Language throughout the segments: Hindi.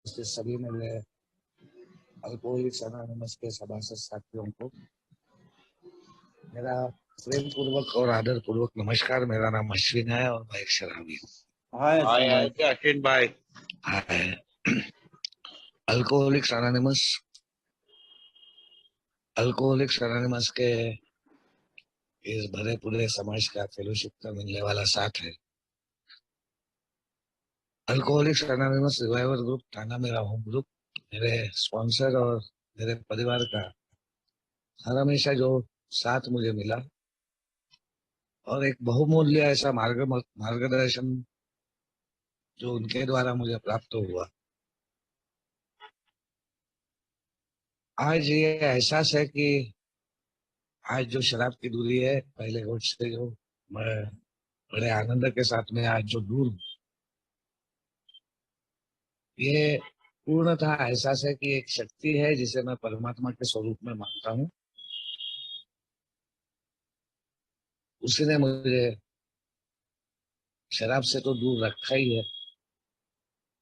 उपस्थित सभी मेरे अल्कोहलिक्स अनोनिमस के सभासद साथियों को मेरा प्रेम पूर्वक और आदर पूर्वक नमस्कार। मेरा नाम अश्विन है और मैं एक शराबी हूँ। हाय अश्विन भाई। हाय। अल्कोहलिक्स अनोनिमस के इस भरे पूरे समाज का फेलोशिप का मिलने वाला साथ है। अल्कोहलिक्स अनोनिमस रिवाइवल ग्रुप थाना मेरा होम ग्रुप, मेरे स्पॉन्सर और मेरे परिवार का हर हमेशा जो साथ मुझे मिला और एक बहुमूल्य ऐसा मार्गदर्शन जो उनके द्वारा मुझे प्राप्त हुआ। आज ये एहसास है कि आज जो शराब की दूरी है, पहले घोट से जो मैं बड़े आनंद के साथ में आज जो दूर हूं, ये पूर्णतः एहसास है कि एक शक्ति है जिसे मैं परमात्मा के स्वरूप में मानता हूँ। उसी ने मुझे शराब से तो दूर रखा ही है,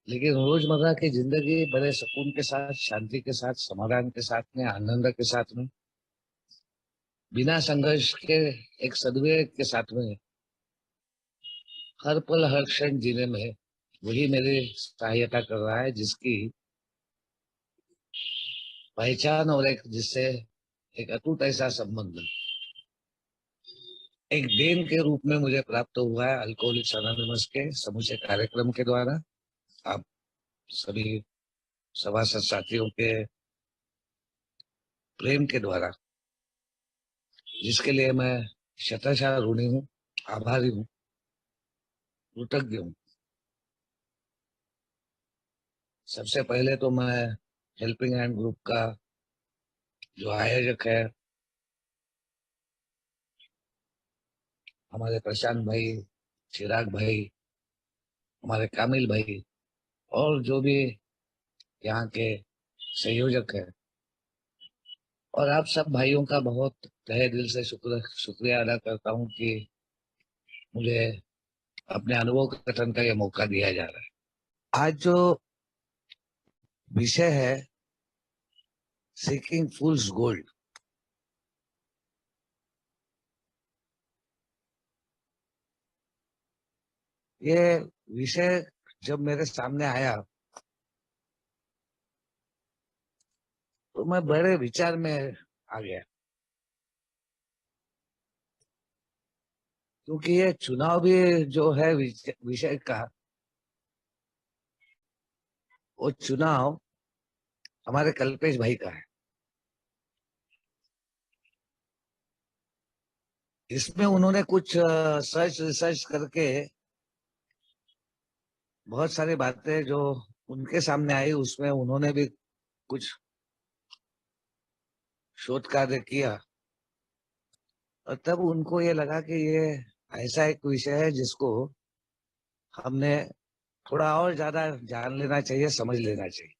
लेकिन रोजमर्रा की जिंदगी बड़े सुकून के साथ, शांति के साथ, समाधान के साथ में, आनंद के साथ में, बिना संघर्ष के, एक सद्विवेक के साथ में हर पल हर क्षण जीने में वही मेरी सहायता कर रहा है, जिसकी पहचान और एक जिससे एक अटूट ऐसा संबंध एक देन के रूप में मुझे प्राप्त हुआ है अल्कोहलिक्स अनोनिमस के समूचे कार्यक्रम के द्वारा, आप सभी सभासद साथियों के प्रेम के द्वारा, जिसके लिए मैं शतशः ऋणी हूँ, आभारी हूँ, कृतज्ञ हूँ। सबसे पहले तो मैं हेल्पिंग हैंड ग्रुप का जो आयोजक है हमारे प्रशांत भाई, चिराग भाई, हमारे कामिल भाई और जो भी यहाँ के संयोजक है, और आप सब भाइयों का बहुत तहे दिल से शुक्रिया अदा करता हूँ कि मुझे अपने अनुभव कथन का ये मौका दिया जा रहा है। आज जो विषय है सीकिंग फूल्स गोल्ड, ये विषय जब मेरे सामने आया तो मैं बड़े विचार में आ गया, क्योंकि ये चुनाव भी जो है विषय का, वो चुनाव हमारे कल्पेश भाई का है। इसमें उन्होंने कुछ सर्च रिसर्च करके बहुत सारी बातें जो उनके सामने आई, उसमें उन्होंने भी कुछ शोध कार्य किया और तब उनको ये लगा कि ये ऐसा एक विषय है जिसको हमने थोड़ा और ज्यादा जान लेना चाहिए, समझ लेना चाहिए।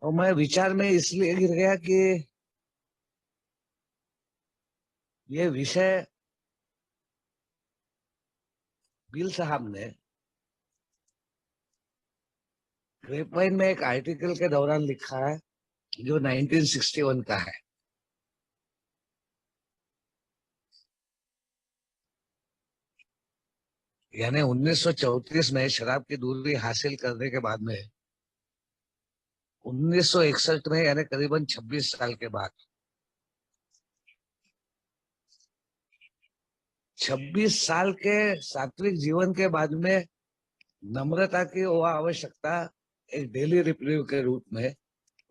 और मैं विचार में इसलिए गिर गया कि ये विषय बिल साहब ने ग्रेपवाइन में एक आर्टिकल के दौरान लिखा है जो 1961 का है। यानी 1934 में शराब की दूरी हासिल करने के बाद में 1961 में, यानी करीबन 26 साल के बाद, 26 साल के सात्विक जीवन के बाद में नम्रता की वो आवश्यकता एक डेली रिप्रीव के रूप में,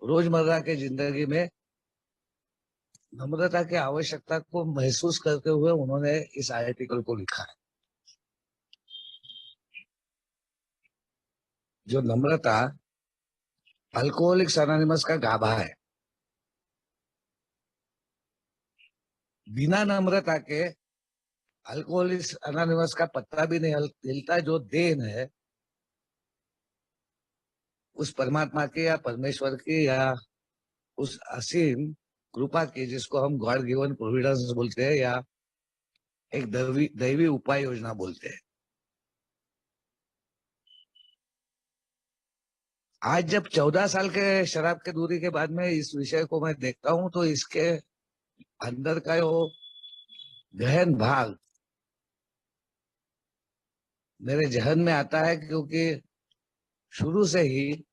रोजमर्रा के जिंदगी में नम्रता की आवश्यकता को महसूस करते हुए उन्होंने इस आर्टिकल को लिखा है। जो नम्रता अल्कोहलिक्स अनोनिमस का गाभा है। बिना नम्रता के अल्कोहलिक्स अनोनिमस का पत्ता भी नहीं हिलता। जो देन है उस परमात्मा की या परमेश्वर की या उस असीम कृपा की, जिसको हम गॉड गिवन प्रोविडेंस बोलते हैं या एक दैवी उपाय योजना बोलते हैं, आज जब 14 साल के शराब के दूरी के बाद में इस विषय को मैं देखता हूं तो इसके अंदर का वो गहन भाग मेरे जहन में आता है, क्योंकि शुरू से ही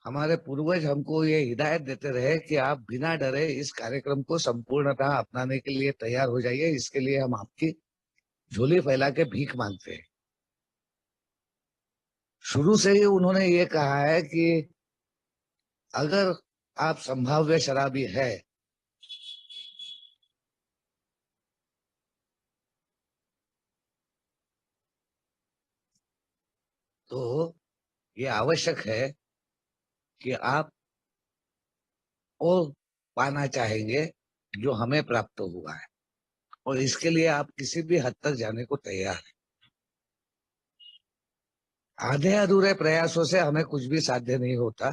हमारे पूर्वज हमको ये हिदायत देते रहे कि आप बिना डरे इस कार्यक्रम को संपूर्णतः अपनाने के लिए तैयार हो जाइए। इसके लिए हम आपकी झोली फैला के भीख मांगते हैं। शुरू से ही उन्होंने ये कहा है कि अगर आप संभाव्य शराबी है तो ये आवश्यक है कि आप वो पाना चाहेंगे जो हमें प्राप्त हुआ है, और इसके लिए आप किसी भी हद तक जाने को तैयार हैं। आधे अधूरे प्रयासों से हमें कुछ भी साध्य नहीं होता।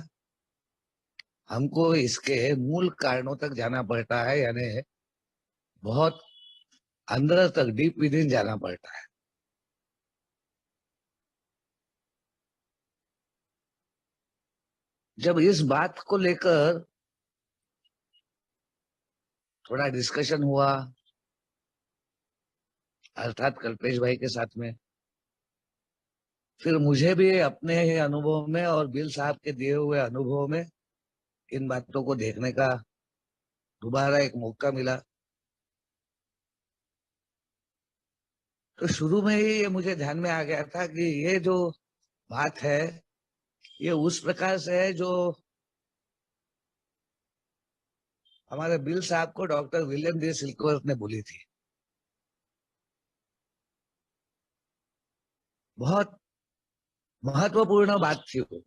हमको इसके मूल कारणों तक जाना पड़ता है, यानी बहुत अंदर तक, डीप विद इन जाना पड़ता है। जब इस बात को लेकर थोड़ा डिस्कशन हुआ, अर्थात कल्पेश भाई के साथ में, फिर मुझे भी अपने ही अनुभव में और बिल साहब के दिए हुए अनुभव में इन बातों को देखने का दोबारा एक मौका मिला। तो शुरू में ही ये मुझे ध्यान में आ गया था कि ये जो बात है ये उस प्रकार से है जो हमारे बिल साहब को डॉक्टर विलियम डी सिल्कवर्थ ने बोली थी। बहुत महत्वपूर्ण बात थी वो।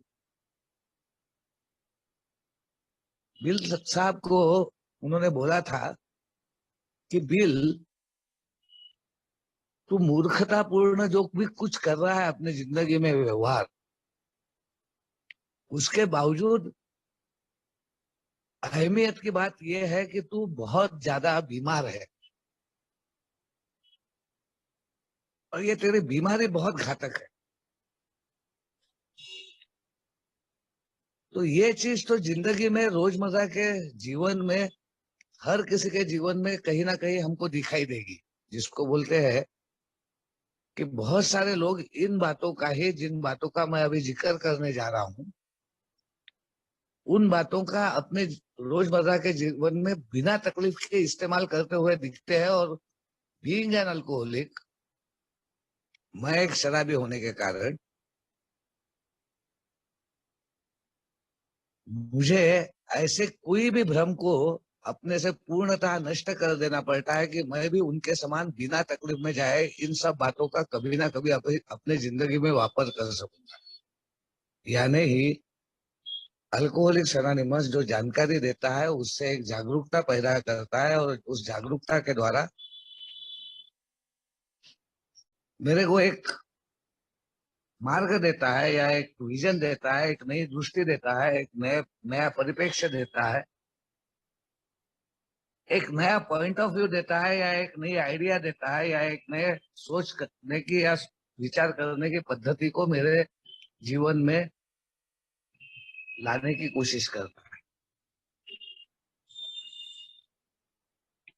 बिल साहब को उन्होंने बोला था कि बिल, तू मूर्खतापूर्ण जो भी कुछ कर रहा है अपनी जिंदगी में व्यवहार, उसके बावजूद अहमियत की बात यह है कि तू बहुत ज्यादा बीमार है और ये तेरी बीमारी बहुत घातक है। तो ये चीज तो जिंदगी में, रोजमर्रा के जीवन में, हर किसी के जीवन में कहीं ना कहीं हमको दिखाई देगी। जिसको बोलते हैं कि बहुत सारे लोग इन बातों का ही, जिन बातों का मैं अभी जिक्र करने जा रहा हूं, उन बातों का अपने रोजमर्रा के जीवन में बिना तकलीफ के इस्तेमाल करते हुए दिखते हैं। और बीइंग एन अल्कोहलिक, मैं एक शराबी होने के कारण मुझे ऐसे कोई भी भ्रम को अपने से पूर्णतः नष्ट कर देना पड़ता है कि मैं भी उनके समान बिना तकलीफ में जाए इन सब बातों का कभी ना कभी अपने जिंदगी में वापर कर सकूंगा। यानी ही अल्कोहलिक्स एनोनिमस जो जानकारी देता है उससे एक जागरूकता पैदा करता है, और उस जागरूकता के द्वारा मेरे को एक मार्ग देता है, या एक विजन देता है, एक नई दृष्टि देता है, एक नया परिप्रेक्ष्य देता है, एक नया पॉइंट ऑफ व्यू देता है, या एक नई आइडिया देता है, या एक नए सोच करने की या विचार करने की पद्धति को मेरे जीवन में लाने की कोशिश करता है।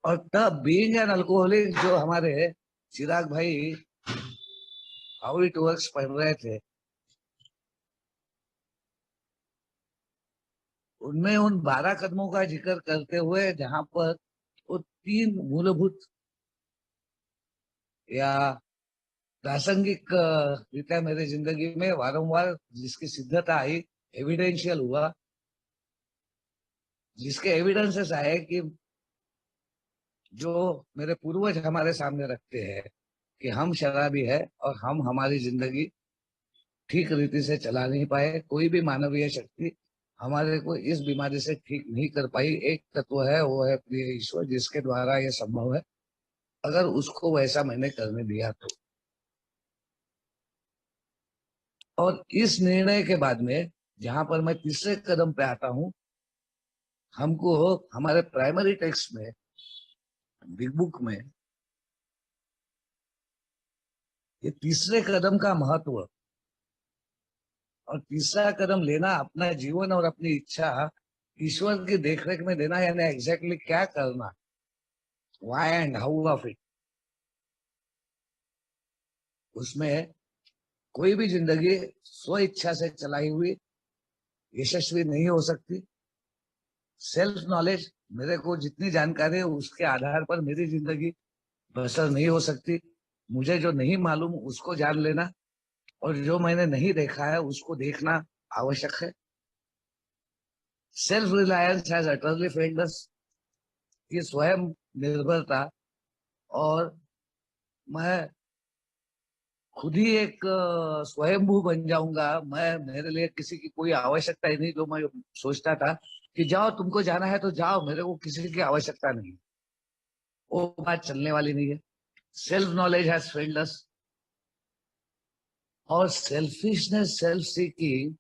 और तब बीइंग एन अल्कोहलिक जो हमारे चिराग भाई हाउ इट वर्क्स पढ़ रहे थे, उनमें उन 12 कदमों का जिक्र करते हुए जहां पर वो 3 मूलभूत या प्रासंगिक रीत्या मेरे जिंदगी में वारंवार जिसकी सिद्धता आई, एविडेंशियल हुआ, जिसके एविडेंसेस आए कि जो मेरे पूर्वज हमारे सामने रखते हैं कि हम शराबी है और हम हमारी जिंदगी ठीक रीति से चला नहीं पाए, कोई भी मानवीय शक्ति हमारे को इस बीमारी से ठीक नहीं कर पाई। एक तत्व है, वो है प्रिय ईश्वर, जिसके द्वारा ये संभव है, अगर उसको वैसा मैंने करने दिया तो। और इस निर्णय के बाद में जहां पर मैं तीसरे कदम पे आता हूं, हमको हमारे प्राइमरी टेक्स्ट में, बिग बुक में, ये तीसरे कदम का महत्व और तीसरा कदम लेना, अपना जीवन और अपनी इच्छा ईश्वर की देखरेख में देना, यानी एग्जैक्टली क्या करना, why and how of it. उसमें कोई भी जिंदगी स्व इच्छा से चलाई हुई यशस्वी नहीं हो सकती। सेल्फ नॉलेज, मेरे को जितनी जानकारी है उसके आधार पर मेरी जिंदगी बसर नहीं हो सकती। मुझे जो नहीं मालूम उसको जान लेना, और जो मैंने नहीं देखा है उसको देखना आवश्यक है। Self reliance has utterly failed अस। ये स्वयं निर्भरता, और मैं खुद ही एक स्वयंभू बन जाऊंगा। मैं, मेरे लिए किसी की कोई आवश्यकता ही नहीं। जो मैं सोचता था कि जाओ तुमको जाना है तो जाओ, मेरे को किसी की आवश्यकता नहीं, वो बात चलने वाली नहीं है। Self knowledge has failed us. और selfishness, self seeking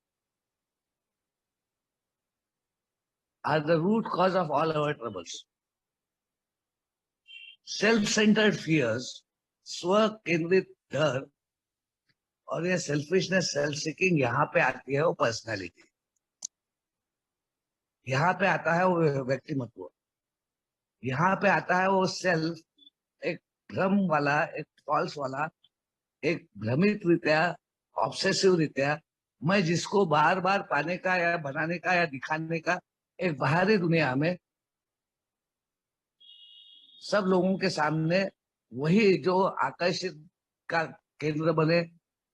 are the root cause of all our troubles. Self centred fears, स्व केंद्रित डर, और ये सेल्फिशनेस, सेल्फ सीकिंग यहाँ पे आती है वो पर्सनैलिटी, यहाँ पे आता है वो व्यक्तिमत्व, यहाँ पे आता है वो सेल्फ। एक भ्रम वाला, एक फॉल्स वाला, एक भ्रमित रीत्या, ऑब्सेसिव रीत्या, मैं जिसको बार बार पाने का या बनाने का या दिखाने का, एक बाहरी दुनिया में सब लोगों के सामने वही जो आकर्षित का केंद्र बने,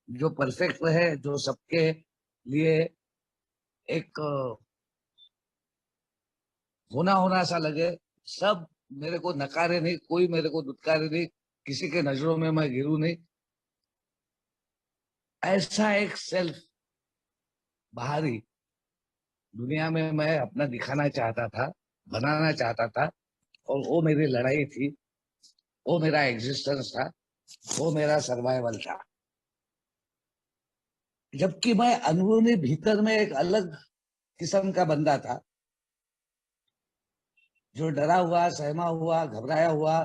जो परफेक्ट रहे, जो सबके लिए एक होना होना सा लगे। सब मेरे को नकारे नहीं, कोई मेरे को दुत्कारे नहीं, किसी के नजरों में मैं गिरू नहीं। ऐसा एक सेल्फ बाहरी दुनिया में मैं अपना दिखाना चाहता था, बनाना चाहता था। और वो मेरी लड़ाई थी, वो मेरा एग्जिस्टेंस था, वो मेरा सर्वाइवल था। जबकि मैं अंदरूनी भीतर में एक अलग किस्म का बंदा था, जो डरा हुआ, सहमा हुआ, घबराया हुआ,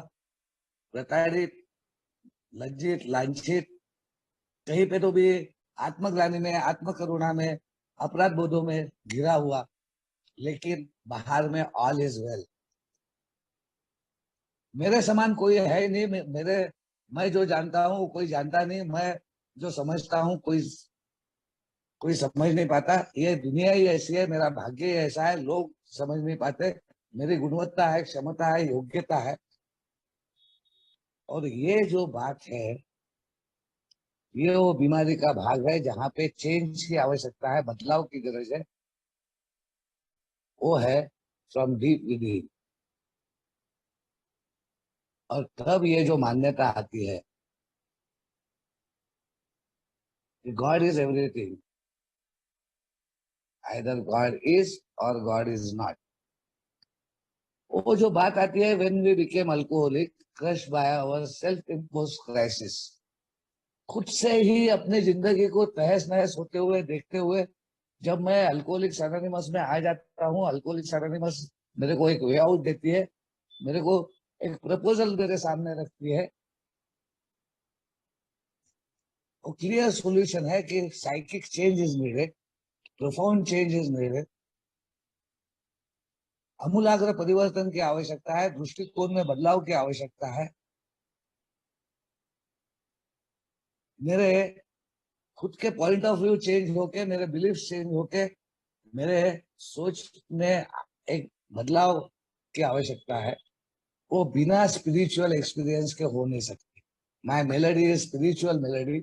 प्रताड़ित, लज्जित, लांछित, कहीं पे तो भी आत्मग्लानि में, आत्मकरुणा में, अपराध बोधों में घिरा हुआ, लेकिन बाहर में ऑल इज वेल। मेरे समान कोई है ही नहीं। मेरे, मैं जो जानता हूँ कोई जानता नहीं, मैं जो समझता हूँ कोई कोई समझ नहीं पाता। ये दुनिया ही ऐसी है, मेरा भाग्य ही ऐसा है, लोग समझ नहीं पाते। मेरी गुणवत्ता है, क्षमता है, योग्यता है। और ये जो बात है, ये वो बीमारी का भाग है जहाँ पे चेंज की आवश्यकता है, बदलाव की गरज है। वो है फ्रॉम डीप विद इन। और तब ये जो मान्यता आती है कि God is everything, either God is और गॉड इज नॉट। वो जो बात आती है, when we became alcoholic, crush by our self imposed crisis, खुद से ही अपनी जिंदगी को तहस नहस होते हुए देखते हुए, जब मैं अल्कोहलिक्स एनोनिमस में आ जाता हूँ, अल्कोहलिक्स एनोनिमस मेरे को एक वे आउट देती है, मेरे को एक प्रपोजल मेरे सामने रखती है। वो क्लियर सॉल्यूशन है कि psychic change is needed, profound change is needed. आमूलाग्र परिवर्तन की आवश्यकता है, दृष्टिकोण में बदलाव की आवश्यकता है। मेरे खुद के पॉइंट ऑफ व्यू चेंज होके, मेरे बिलीफ चेंज होके, मेरे सोच में एक बदलाव की आवश्यकता है। वो बिना स्पिरिचुअल एक्सपीरियंस के हो नहीं सकती। My melody is spiritual melody.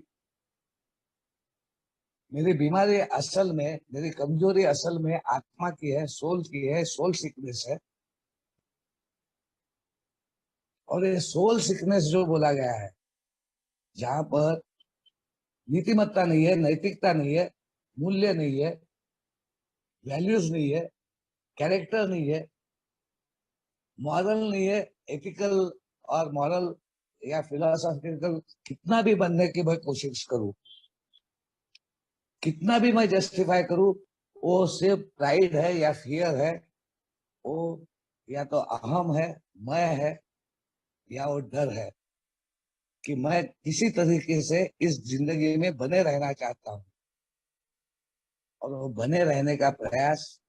मेरी बीमारी असल में, मेरी कमजोरी असल में आत्मा की है, सोल की है, सोल सिकनेस है। और ये सोल सिकनेस जो बोला गया है, जहां पर नीतिमत्ता नहीं है, नैतिकता नहीं है, मूल्य नहीं है, वैल्यूज नहीं है, कैरेक्टर नहीं है, मॉरल नहीं है, एथिकल और मॉरल या फिलोसॉफिकल कितना भी बनने की मैं कोशिश करूं, कितना भी मैं जस्टिफाई करूं, वो सिर्फ प्राइड है या फियर है। वो या तो अहम है, मैं है, या वो डर है कि मैं किसी तरीके से इस जिंदगी में बने रहना चाहता हूं। और वो बने रहने का प्रयास,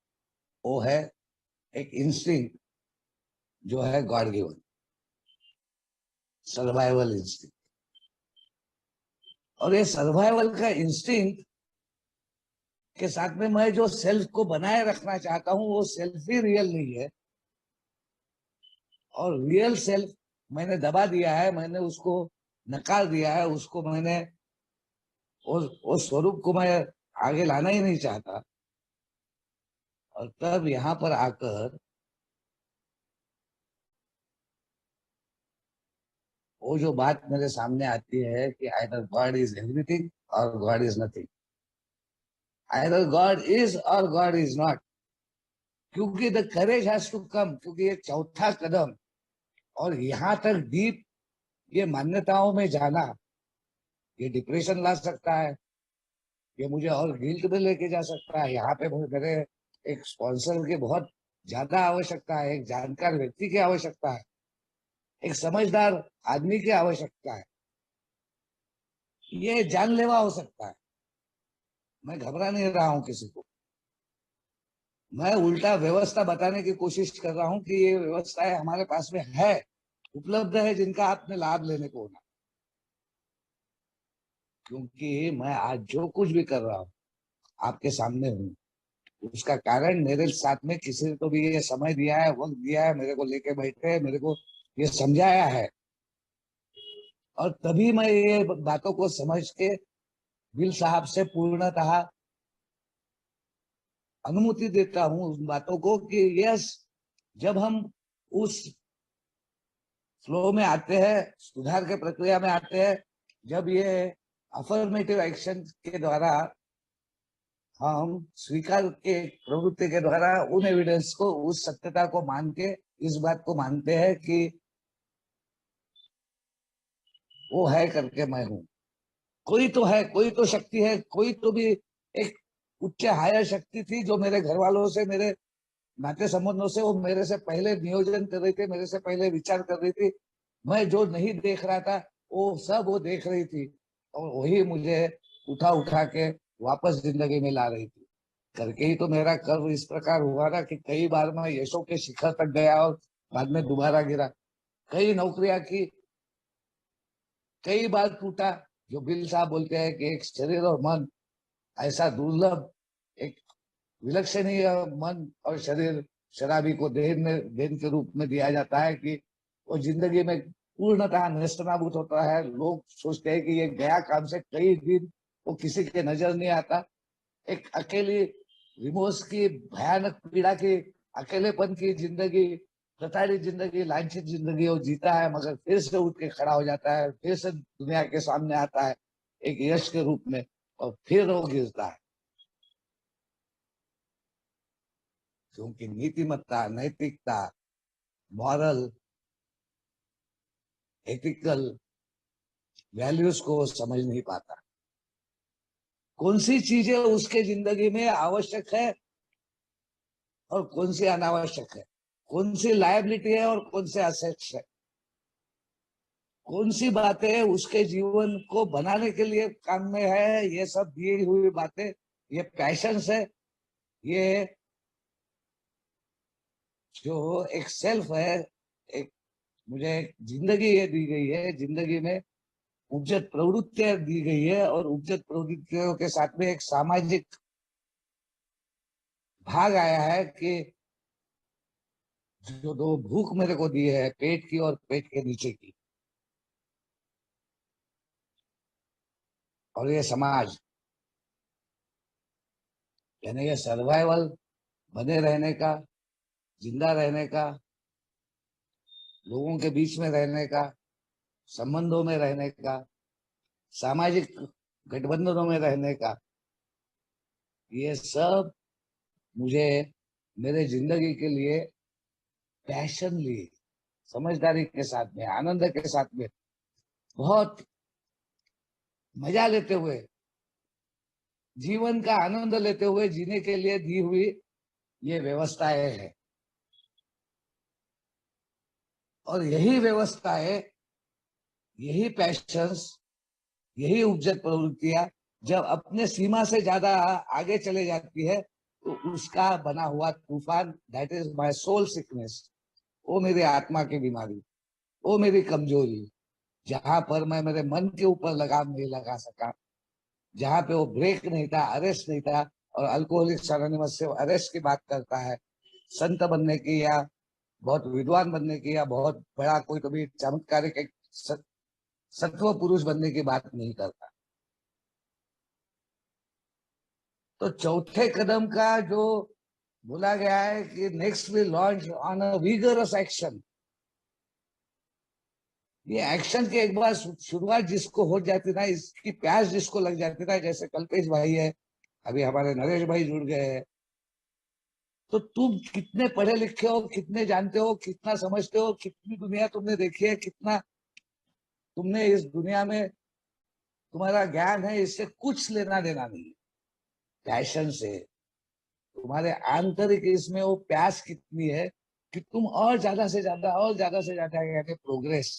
वो है एक इंस्टिंक्ट जो है गॉड गिवन, सर्वाइवल इंस्टिंक्ट। और ये सर्वाइवल का इंस्टिंक्ट के साथ में मैं जो सेल्फ को बनाए रखना चाहता हूं, वो सेल्फ ही रियल नहीं है। और रियल सेल्फ मैंने दबा दिया है, मैंने उसको नकार दिया है, उसको मैंने उस स्वरूप को मैं आगे लाना ही नहीं चाहता। और तब यहाँ पर आकर वो जो बात मेरे सामने आती है कि आइदर गॉड इज एवरीथिंग और God is nothing, either God is और गॉड इज नॉट। क्योंकि the courage has to come, क्योंकि ये चौथा कदम और यहाँ तक डीप ये मान्यताओं में जाना, ये डिप्रेशन ला सकता है, ये मुझे और गिल्ट में लेके जा सकता है। यहाँ पे मेरे एक स्पॉन्सर की बहुत ज्यादा आवश्यकता है, एक जानकार व्यक्ति की आवश्यकता है, एक समझदार आदमी की आवश्यकता है। ये जानलेवा हो सकता है। मैं घबरा नहीं रहा हूं किसी को, मैं उल्टा व्यवस्था बताने की कोशिश कर रहा हूं कि ये व्यवस्थाएं हमारे पास में है, उपलब्ध है, जिनका आपने लाभ लेने को होना। क्योंकि मैं आज जो कुछ भी कर रहा हूं आपके सामने हूं, उसका कारण मेरे साथ में किसी ने तो भी ये समय दिया है, वक्त दिया है, मेरे को लेके बैठे हैं, मेरे को ये समझाया है। और तभी मैं ये बातों को समझ के बिल साहब से पूर्णतः अनुमति देता हूं उन बातों को कि यस, जब हम उस फ्लो में आते हैं, सुधार के प्रक्रिया में आते हैं, जब ये अफर्मेटिव एक्शन के द्वारा हम स्वीकार के प्रवृत्ति के द्वारा उन एविडेंस को, उस सत्यता को मान के इस बात को मानते हैं कि वो है करके मैं हूं, कोई तो है, कोई तो शक्ति है, कोई तो भी एक उच्च हायर शक्ति थी जो मेरे घर वालों से, मेरे नाते संबंधों से, वो मेरे से पहले नियोजन कर रही थी, मेरे से पहले विचार कर रही थी। मैं जो नहीं देख रहा था वो सब वो देख रही थी, और वही मुझे उठा उठा के वापस जिंदगी में ला रही थी। करके ही तो मेरा कर्व इस प्रकार हुआ ना कि कई बार मैं यशों के शिखर तक गया और बाद में दोबारा गिरा, कई नौकरियां की, कई बार टूटा। जो बिल साहब बोलते हैं कि एक शरीर और मन ऐसा दुर्लभ, एक विलक्षणीय मन और शरीर शराबी को देन के रूप में दिया जाता है कि वो जिंदगी में पूर्णतः नेस्तनाबूत होता है। लोग सोचते हैं कि ये गया काम से कई दिन वो किसी के नजर नहीं आता। एक अकेली रिमोर्स की भयानक पीड़ा की, अकेलेपन की जिंदगी, प्रताड़ित जिंदगी, लांछित जिंदगी वो जीता है, मगर फिर से उठ के खड़ा हो जाता है, फिर से दुनिया के सामने आता है एक यश के रूप में, और फिर वो गिरता है। क्योंकि नीतिमत्ता, नैतिकता, मॉरल, एथिकल वैल्यूज को वो समझ नहीं पाता। कौन सी चीजें उसके जिंदगी में आवश्यक है और कौन सी अनावश्यक है, कौन सी लायबिलिटी है और कौन से असेट्स है, कौन सी बातें उसके जीवन को बनाने के लिए काम में है, ये सब दी हुई बातें, ये पैशंस है, ये जो एक सेल्फ है, एक मुझे एक जिंदगी ये दी गई है, जिंदगी में उपजत प्रवृत्तियां दी गई है, और उपजत प्रवृत्तियों के साथ में एक सामाजिक भाग आया है कि जो दो भूख मेरे को दी है, पेट की और पेट के नीचे की, और ये समाज, यानी ये सर्वाइवल, बने रहने का, जिंदा रहने का, लोगों के बीच में रहने का, संबंधों में रहने का, सामाजिक गठबंधनों में रहने का, ये सब मुझे मेरे जिंदगी के लिए पैशनली, समझदारी के साथ में, आनंद के साथ में, बहुत मजा लेते हुए, जीवन का आनंद लेते हुए जीने के लिए दी हुई ये व्यवस्थाएं है। और यही व्यवस्थाएं, यही पैशंस, यही उपजत प्रवृत्तियां जब अपने सीमा से ज्यादा आगे चले जाती है तो उसका बना हुआ तूफान, that is my soul sickness, वो मेरी आत्मा की बीमारी, वो मेरी कमजोरी, जहां पर मैं मेरे मन के ऊपर लगाम नहीं लगा सका, जहां पे वो ब्रेक नहीं था, अरेस्ट नहीं था। और अल्कोहलिक्स एनोनिमस से अरेस्ट की बात करता है, संत बनने की या बहुत विद्वान बनने की या बहुत बड़ा कोई तो भी चमत्कारिक एक सत्व पुरुष बनने की बात नहीं करता। तो चौथे कदम का जो बोला गया है कि next will launch on a vigorous action, ये एक्शन की एक बार शुरुआत जिसको हो जाती ना, इसकी प्यास जिसको लग जाती ना, जैसे कल्पेश भाई है, अभी हमारे नरेश भाई जुड़ गए हैं, तो तुम कितने पढ़े लिखे हो, कितने जानते हो, कितना समझते हो, कितनी दुनिया तुमने देखी है, कितना तुमने इस दुनिया में तुम्हारा ज्ञान है, इससे कुछ लेना देना नहीं है। पैशन से तुम्हारे आंतरिक इसमें वो प्यास कितनी है कि तुम और ज्यादा से ज्यादा और ज्यादा से ज्यादा यानी progress,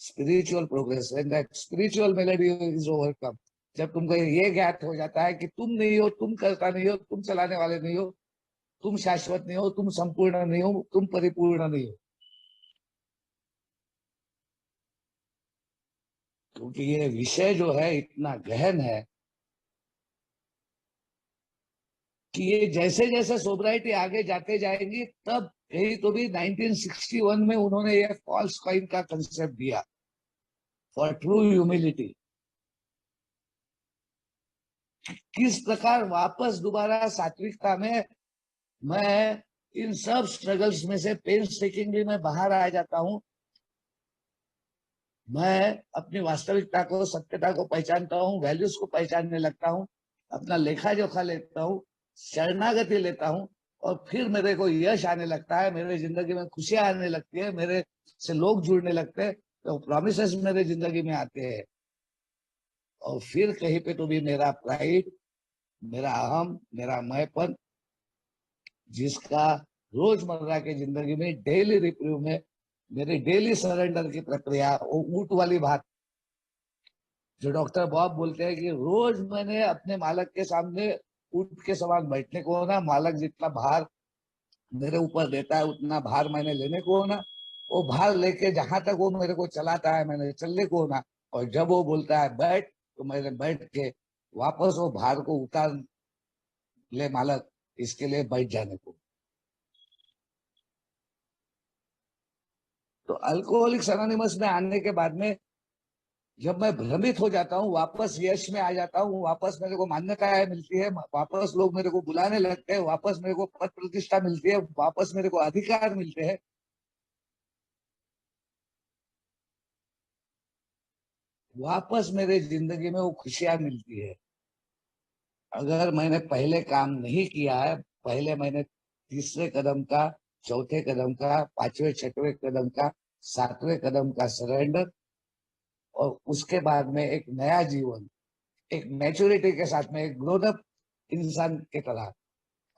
spiritual progress, and that spiritual melody is overcome. जब तुमको ये ज्ञात हो जाता है कि तुम नहीं हो, तुम करता नहीं हो, तुम चलाने वाले नहीं हो, तुम शाश्वत नहीं हो, तुम संपूर्ण नहीं हो, तुम परिपूर्ण नहीं हो, क्योंकि ये विषय जो है इतना गहन है कि ये जैसे जैसे सोब्राइटी आगे जाते जाएंगी, तब कहीं तो भी 1961 में उन्होंने ये फॉल्स कॉइन का कंसेप्ट दिया फॉर ट्रू ह्यूमिलिटी। किस प्रकार वापस दोबारा सात्विकता में मैं इन सब स्ट्रगल्स में से पेनस्टेकिंगली मैं बाहर आ जाता हूं, मैं अपनी वास्तविकता को, सत्यता को पहचानता हूँ, वैल्यूज को पहचानने लगता हूँ, अपना लेखा जोखा लेता हूँ, शरणागति लेता हूँ, और फिर मेरे को यश आने लगता है, मेरे जिंदगी में खुशियां आने लगती है, मेरे से लोग जुड़ने लगते हैं, तो प्रोमिसेस मेरे जिंदगी में आते हैं। और फिर कहीं पे तो भी मेरा प्राइड, मेरा अहम, मेरा मैंपन, जिसका रोजमर्रा की जिंदगी में डेली रिप्रीव में मेरी डेली सरेंडर की प्रक्रिया, वो ऊंट वाली बात जो डॉक्टर बॉब बोलते हैं कि रोज मैंने अपने मालक के सामने ऊंट के समान बैठने को होना, मालक जितना भार मेरे ऊपर देता है उतना भार मैंने लेने को होना, वो भार लेके जहां तक वो मेरे को चलाता है मैंने चलने को होना, और जब वो बोलता है बैठ तो मैंने बैठ के वापस वो भार को उतार ले मालक, इसके लिए बैठ जाने को। तो अल्कोहलिक्स एनोनिमस में आने के बाद में जब मैं भ्रमित हो जाता हूँ, वापस यश में आ जाता हूँ, वापस मेरे को मान्यताएं मिलती है, वापस लोग मेरे को बुलाने लगते हैं, वापस मेरे को पद प्रतिष्ठा मिलती है, वापस मेरे को अधिकार मिलते हैं, वापस मेरे जिंदगी में वो खुशियां मिलती है। अगर मैंने पहले काम नहीं किया है, पहले मैंने तीसरे कदम का, चौथे कदम का, पांचवें छठवें कदम का, सातवें कदम का सरेंडर, और उसके बाद में एक नया जीवन, एक मैच्योरिटी के साथ में, एक ग्रोन अप इंसान की तरह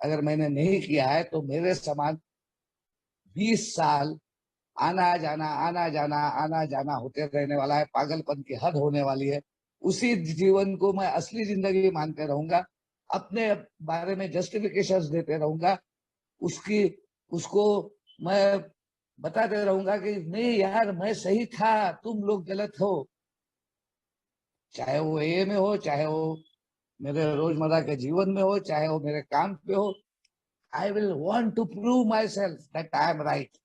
अगर मैंने नहीं किया है, तो मेरे समान 20 साल आना जाना आना जाना होते रहने वाला है, पागलपन की हद होने वाली है। उसी जीवन को मैं असली जिंदगी मानते रहूंगा, अपने बारे में जस्टिफिकेशन देते रहूंगा, उसकी उसको मैं बताते रहूंगा कि नहीं यार मैं सही था, तुम लोग गलत हो, चाहे वो ए में हो, चाहे वो मेरे रोजमर्रा के जीवन में हो, चाहे वो मेरे काम पे हो। I will want to prove myself that I am right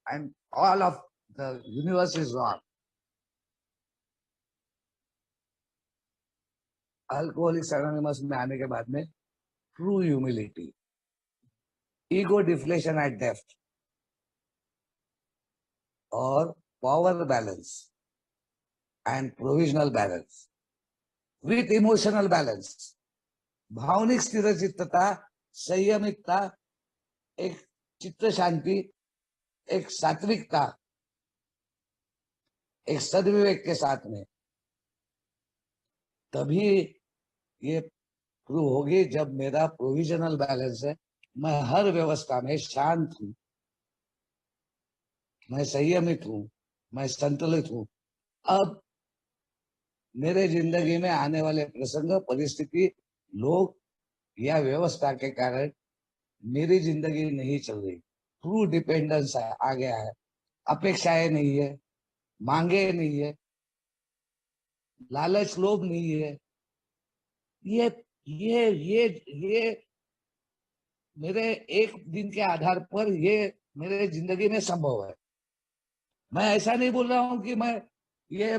and all of the universe is wrong. Alcoholics Anonymous में आने के बाद में true humility, ego deflation at depth, और power balance and provisional balance with emotional balance, भावनिक स्थिरचित्तता, संयमितता, एक चित्त शांति, एक सात्विकता, एक सद्विवेक के साथ में, तभी ये प्रूव होगी जब मेरा प्रोविजनल बैलेंस है, मैं हर व्यवस्था में शांत हूं, मैं संयमित हूं, मैं संतुलित हूं। अब मेरे जिंदगी में आने वाले प्रसंग, परिस्थिति, लोग या व्यवस्था के कारण मेरी जिंदगी नहीं चल रही। ट्रू डिपेंडेंस आ गया है। अपेक्षाएं नहीं है, मांगे नहीं है, लालच लोभ नहीं है। ये ये मेरे एक दिन के आधार पर ये मेरे जिंदगी में संभव है। मैं ऐसा नहीं बोल रहा हूं कि मैं ये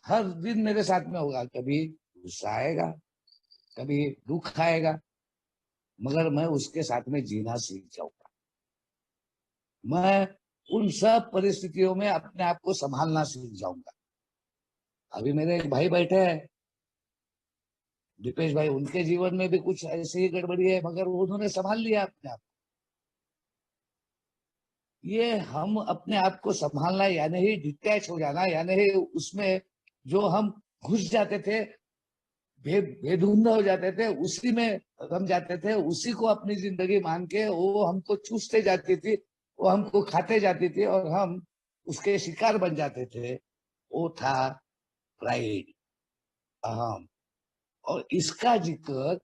हर दिन मेरे साथ में होगा। कभी गुस्सा आएगा, कभी दुख आएगा, मगर मैं उसके साथ में जीना सीख जाऊंगा। मैं उन सब परिस्थितियों में अपने आप को संभालना सीख जाऊंगा। अभी मेरे एक भाई बैठे हैं, दीपेश भाई, उनके जीवन में भी कुछ ऐसी ही गड़बड़ी है, मगर उन्होंने संभाल लिया अपने आप। ये हम अपने आप को संभालना, यानी ही डिटैच हो जाना, यानी ही उसमें जो हम घुस जाते थे, बेधुंध हो जाते थे, उसी में रम जाते थे, उसी को अपनी जिंदगी मान के वो हमको चूसते जाती थी, वो हमको खाते जाती थी और हम उसके शिकार बन जाते थे। वो था प्राइड, अहम। और इसका जिक्र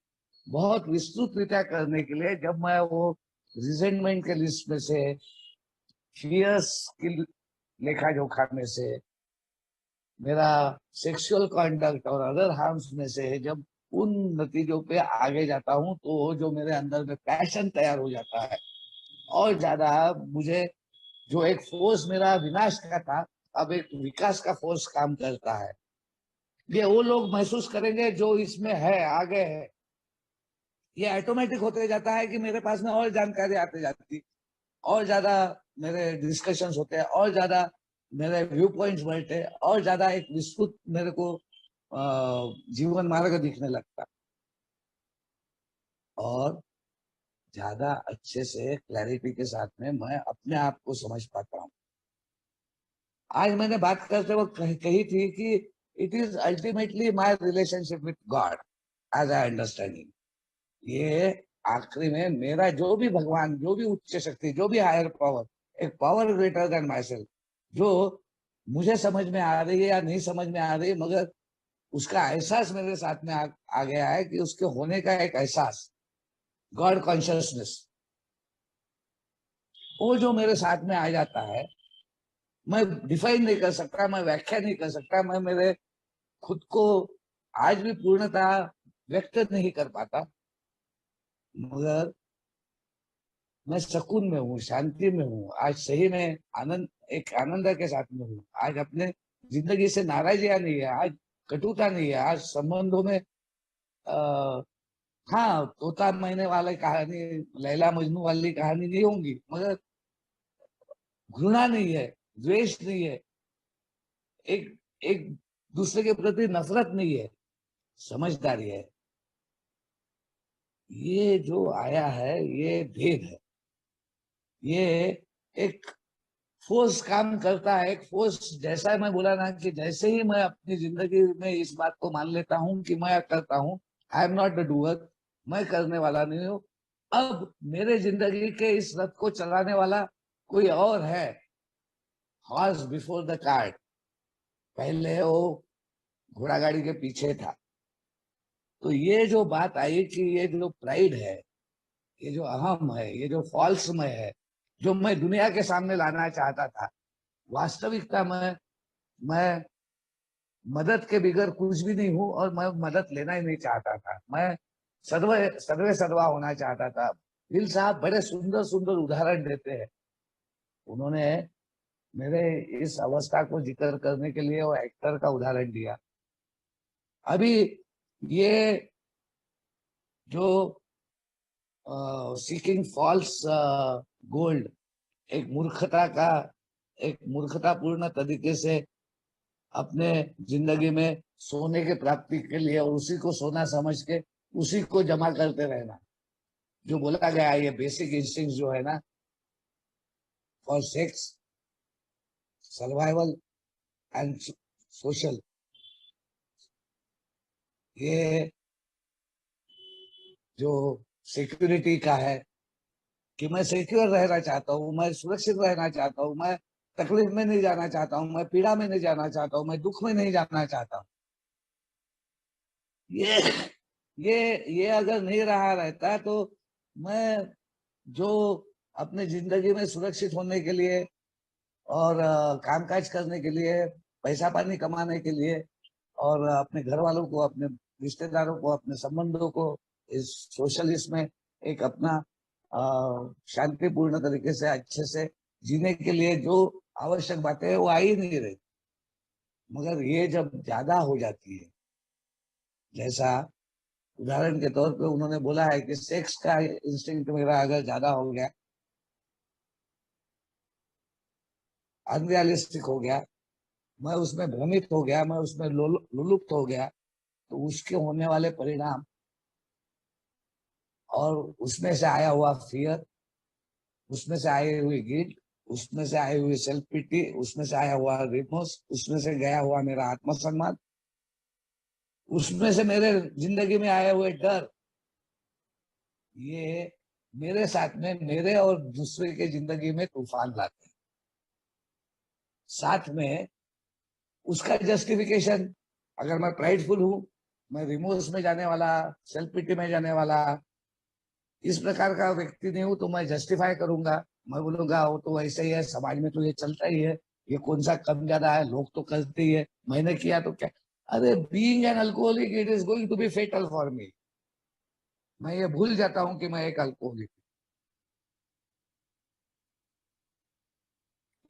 बहुत विस्तृत रीत्या करने के लिए जब मैं वो रिजेंटमेंट के लिस्ट में से, फियर्स की लेखा जोखा में से, मेरा सेक्सुअल कॉन्डक्ट और अदर हार्म्स में से जब उन नतीजों पे आगे जाता हूँ, तो जो मेरे अंदर में पैशन तैयार हो जाता है, और ज्यादा मुझे जो एक फोर्स मेरा विनाश का था, अब एक विकास का फोर्स काम करता है। ये वो लोग महसूस करेंगे जो इसमें है, आगे है। ये ऑटोमेटिक होते जाता है कि मेरे पास में और जानकारी आते जाती, और ज्यादा मेरे डिस्कशंस होते हैं, और ज्यादा मेरे व्यू पॉइंट्स बढ़ते, और ज्यादा एक विस्तृत मेरे को जीवन मार्ग दिखने लगता, और ज्यादा अच्छे से क्लैरिटी के साथ में मैं अपने आप को समझ पाता हूँ। आज मैंने बात करते वक्त कही थी कि it is ultimately my relationship with God as I understanding. ये आखिरी में मेरा जो भी भगवान, जो भी उच्च शक्ति, जो भी हायर पावर, एक power greater than my self, जो मुझे समझ में आ रही है या नहीं समझ में आ रही है, मगर उसका एहसास मेरे साथ में आ गया है कि उसके होने का एक एहसास, गॉड कॉन्शियसनेस, वो जो मेरे साथ में आ जाता है, मैं डिफाइन नहीं कर सकता, मैं व्याख्या नहीं कर सकता, मैं मेरे खुद को आज भी पूर्णतः व्यक्त नहीं कर पाता, मगर मैं सुकून में हूँ, शांति में हूँ। आज सही में आनंद, एक आनंद के साथ में हूँ। आज अपने जिंदगी से नाराजियां नहीं है, आज कटुता नहीं है, आज संबंधों में आ, हाँ, तोता मैने वाली कहानी, लैला मजनू वाली कहानी नहीं होंगी, मगर घृणा नहीं है, द्वेष नहीं है, एक एक दूसरे के प्रति नफरत नहीं है, समझदारी है। ये जो आया है, ये भेद है। ये एक फोर्स काम करता है, एक फोर्स। जैसा मैं बोला ना कि जैसे ही मैं अपनी जिंदगी में इस बात को मान लेता हूँ कि मैं करता हूँ, I am not the doer, मैं करने वाला नहीं हूँ, अब मेरे जिंदगी के इस रथ को चलाने वाला कोई और है। हॉर्स बिफोर द कार्ट, पहले वो घोड़ा गाड़ी के पीछे था। तो ये जो बात आई कि ये जो प्राइड है, ये जो अहम है, ये जो फॉल्स में है, जो मैं दुनिया के सामने लाना चाहता था, वास्तविकता में मैं मदद के बिगर कुछ भी नहीं हूं, और मैं मदद लेना ही नहीं चाहता था। मैं सर्वे सर्वा होना चाहता था। दिल साहब बड़े सुंदर सुंदर उदाहरण देते हैं। उन्होंने मेरे इस अवस्था को जिक्र करने के लिए वो एक्टर का उदाहरण दिया। अभी ये जो सीकिंग फॉल्स गोल्ड, एक मूर्खता का, एक मूर्खतापूर्ण तरीके से अपने जिंदगी में सोने के प्राप्ति के लिए, और उसी को सोना समझ के उसी को जमा करते रहना, जो बोला गया है, ये बेसिक इंस्टिंक्ट जो है ना, for sex, survival and social, ये जो सिक्योरिटी का है कि मैं सिक्योर रहना चाहता हूँ, मैं सुरक्षित रहना चाहता हूँ, मैं तकलीफ में नहीं जाना चाहता हूँ, मैं पीड़ा में नहीं जाना चाहता हूँ, मैं दुख में नहीं जाना चाहता हूँ। ये ये अगर नहीं रहा रहता तो मैं जो अपने जिंदगी में सुरक्षित होने के लिए और कामकाज करने के लिए, पैसा पानी कमाने के लिए और अपने घर वालों को, अपने रिश्तेदारों को, अपने संबंधों को इस सोशलिस्ट में एक अपना शांतिपूर्ण तरीके से अच्छे से जीने के लिए जो आवश्यक बातें हैं वो आ ही नहीं रही। मगर ये जब ज्यादा हो जाती है, जैसा उदाहरण के तौर पे उन्होंने बोला है कि सेक्स का इंस्टिंक्ट मेरा अगर ज्यादा हो गया, अनरियलिस्टिक हो गया, मैं उसमें भ्रमित हो गया, मैं उसमें लुलुप्त हो गया, तो उसके होने वाले परिणाम और उसमें से आया हुआ फियर, उसमें से आई हुई गिल्ट, उसमें से आई हुई सेल्फ पिटी, उसमें से आया हुआ रिमोर्स, उसमें से गया हुआ मेरा आत्मसम्मान, उसमें से मेरे जिंदगी में आए हुए डर, ये मेरे साथ में मेरे और दूसरे के जिंदगी में तूफान लाते हैं। साथ में उसका जस्टिफिकेशन, अगर मैं प्राइडफुल हूं, मैं रिमोर्स में जाने वाला, सेल्फ पिटी में जाने वाला, इस प्रकार का व्यक्ति नहीं हूं, तो मैं जस्टिफाई करूंगा। मैं बोलूंगा वो तो ऐसे ही है, समाज में तो ये चलता ही है, ये कौन सा कम ज्यादा है, लोग तो करते ही है, मैंने किया तो क्या। अरे being an alcoholic it is going to be fatal for me. मैं ये भूल जाता हूं कि मैं एक अल्कोहलिक।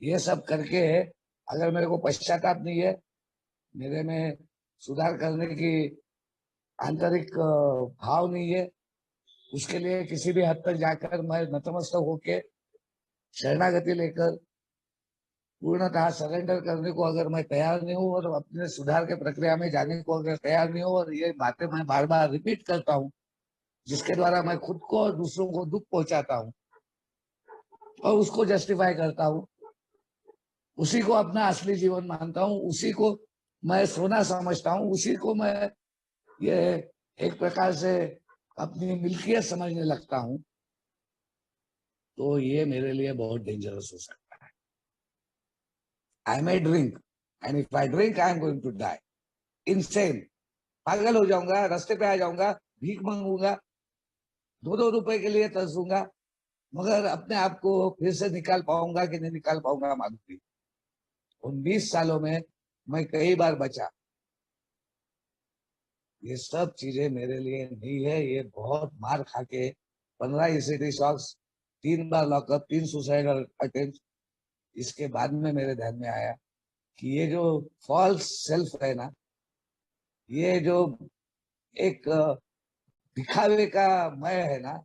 ये सब करके अगर मेरे को पश्चाताप नहीं है, मेरे में सुधार करने की आंतरिक भाव नहीं है, उसके लिए किसी भी हद तक जाकर मैं नतमस्तक होके शरणागति लेकर पूर्णतः सरेंडर करने को अगर मैं तैयार नहीं हूँ और अपने सुधार के प्रक्रिया में जाने को अगर तैयार नहीं हूँ, और ये बातें मैं बार बार रिपीट करता हूँ जिसके द्वारा मैं खुद को और दूसरों को दुख पहुंचाता हूँ और उसको जस्टिफाई करता हूँ, उसी को अपना असली जीवन मानता हूँ, उसी को मैं सोना समझता हूँ, उसी को मैं ये एक प्रकार से अपनी मिल्कियत समझने लगता हूँ, तो ये मेरे लिए बहुत डेंजरस हो सकता है। I may drink and if I drink I am going to die insane. पागल हो जाऊंगा, रास्ते पे आ जाऊंगा, भीख मांगूंगा, 2-2 रुपए के लिए तरसूंगा, मगर अपने आप को फिर से निकाल पाऊंगा कि नहीं निकाल पाऊंगा मालूम नहीं। उन 20 सालों में मैं कई बार बचा। ये सब चीजें मेरे लिए नहीं है। ये बहुत मार खा के 15 ईसीटी शॉक्स, 3 बार लॉकअप, 3 सुसाइडल अटेम्प्ट, इसके बाद में मेरे ध्यान में आया कि ये जो फॉल्स सेल्फ है ना, ये जो एक दिखावे का मैं है ना,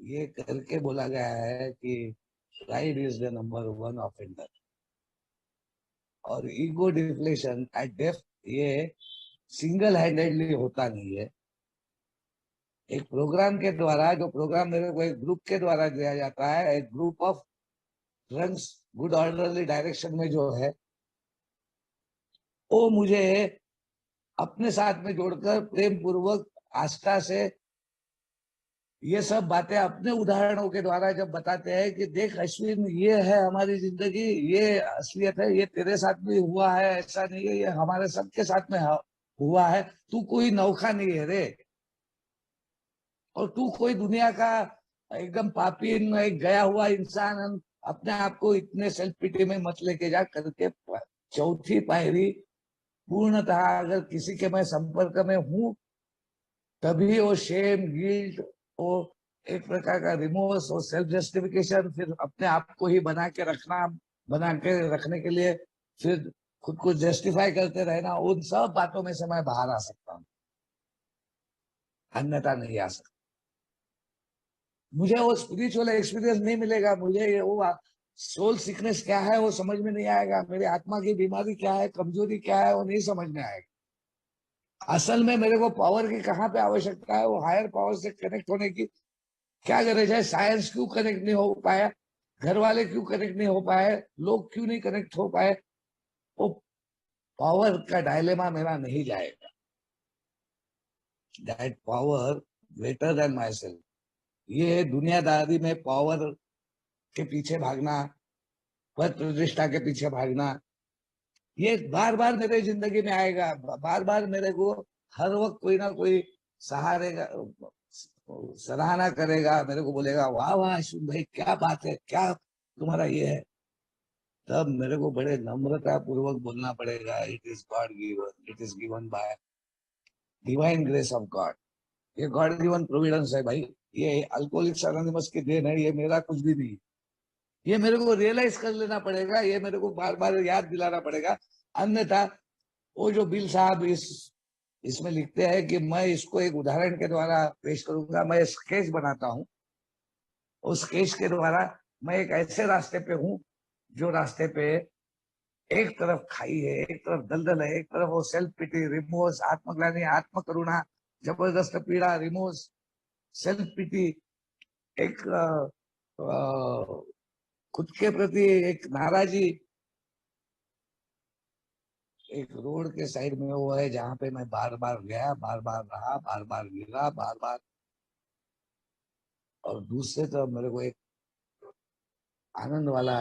ये करके बोला गया है कि pride is the number 1 offender. और ईगो डिफ्लेशन एट डेप्थ ये सिंगल हैंडेडली होता नहीं है। एक प्रोग्राम के द्वारा, जो प्रोग्राम मेरे को एक ग्रुप के द्वारा दिया जाता है, एक group of runs good orderly direction में जो है, वो मुझे अपने साथ में जोड़कर प्रेम पूर्वक आस्था से ये सब बातें अपने उदाहरणों के द्वारा जब बताते हैं कि देख अश्विन, ये है हमारी जिंदगी, ये असलियत है, ये तेरे साथ भी हुआ है, ऐसा नहीं है, ये हमारे सबके साथ में हुआ है, तू कोई नौखा नहीं है रे, और तू कोई दुनिया का एकदम पापी एक गया हुआ इंसान अपने आप को इतने सेल्फ पिटी में मत लेके जा करके। चौथी पायरी पूर्णतः अगर किसी के मैं संपर्क में हूं, तभी वो शेम, गिल्ट, वो एक प्रकार का रिमोर्स और सेल्फ जस्टिफिकेशन, फिर अपने आप को ही बना के रखने के लिए फिर खुद को जस्टिफाई करते रहना, उन सब बातों में से मैं बाहर आ सकता हूँ, अन्यथा नहीं आ सकता। मुझे वो स्पिरिचुअल एक्सपीरियंस नहीं मिलेगा, मुझे वो सोल सिकनेस क्या है वो समझ में नहीं आएगा, मेरी आत्मा की बीमारी क्या है, कमजोरी क्या है, वो नहीं समझ में आएगा। असल में मेरे को पावर की कहाँ पे आवश्यकता है, वो हायर पावर से कनेक्ट होने की क्या गरज है। साइंस क्यों कनेक्ट नहीं हो पाया, घर वाले क्यों कनेक्ट नहीं हो पाए, लोग क्यों नहीं कनेक्ट हो पाए, वो पावर का डायलेमा मेरा नहीं जाएगा। That power greater than my self. ये दुनियादारी में पावर के पीछे भागना, पद प्रतिष्ठा के पीछे भागना, ये बार बार मेरे जिंदगी में आएगा, बार बार मेरे को हर वक्त कोई ना कोई सहारे का सराहना करेगा, मेरे को बोलेगा वाह वाह अश्विन भाई क्या बात है, क्या तुम्हारा ये है। तब मेरे को बड़े नम्रता पूर्वक बोलना पड़ेगा, it is God given, it is given by divine grace of God. ये गॉड गिवन प्रोविडेंस है भाई, ये अल्कोहलिक्स अनोनिमस की देन है, ये मेरा कुछ भी नहीं। ये मेरे को रियलाइज कर लेना पड़ेगा, ये मेरे को बार बार याद दिलाना पड़ेगा। अन्यथा वो जो बिल साहब इसमें लिखते हैं कि मैं इसको एक उदाहरण के द्वारा पेश करूंगा, मैं स्केच बनाता हूँ, उस स्केच के द्वारा मैं एक ऐसे रास्ते पे हूँ जो रास्ते पे एक तरफ खाई है, एक तरफ दलदल है, एक तरफ वो सेल्फ पिटी, रिमोर्स, आत्मग्लानि, आत्म करुणा, जबरदस्त पीड़ा, रिमोर्स, सेल्फ पिटी, एक खुद के प्रति एक नाराजी। एक रोड के साइड में वो है जहाँ पे मैं बार बार गया, बार बार रहा, बार बार गिरा, बार बार। और दूसरे तरफ मेरे को एक आनंद वाला,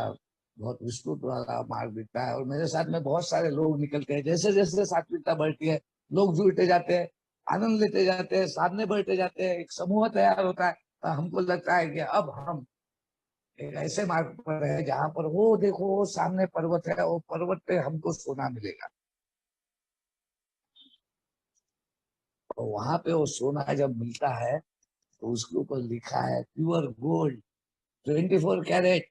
बहुत विस्तृत वाला मार्ग दिखता है, और मेरे साथ में बहुत सारे लोग निकलते हैं। जैसे जैसे सात्विकता बढ़ती है, लोग जुड़ते जाते हैं, आनंद लेते जाते हैं, सामने बढ़ते जाते हैं, एक समूह तैयार होता है। तो हमको लगता है कि अब हम एक ऐसे मार्ग पर है जहां पर वो देखो वो सामने पर्वत है, वो पर्वत पे हमको सोना मिलेगा। और वहां पे वो सोना जब मिलता है तो उसके ऊपर लिखा है प्योर गोल्ड, 24 कैरेट।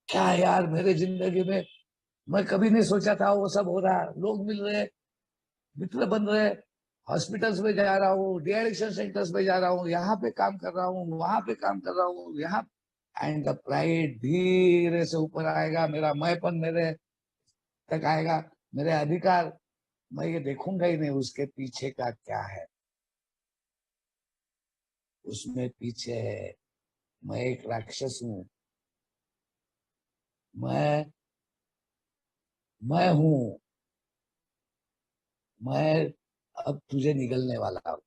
क्या यार, मेरे जिंदगी में मैं कभी नहीं सोचा था वो सब हो रहा, लोग मिल रहे, मित्र बन रहे, हॉस्पिटल्स में जा रहा हूँ, डी एडिक्शन सेंटर्स में जा रहा हूँ, यहाँ पे काम कर रहा हूँ, वहां पे काम कर रहा हूँ, यहाँ। एंड द प्राइड धीरे से ऊपर आएगा, मेरा मैंपन मेरे तक आएगा, मेरे अधिकार। मैं ये देखूंगा ही नहीं उसके पीछे का क्या है। उसमें पीछे है मैं एक राक्षस हूँ, मैं हूँ, मैं अब तुझे निगलने वाला हूँ।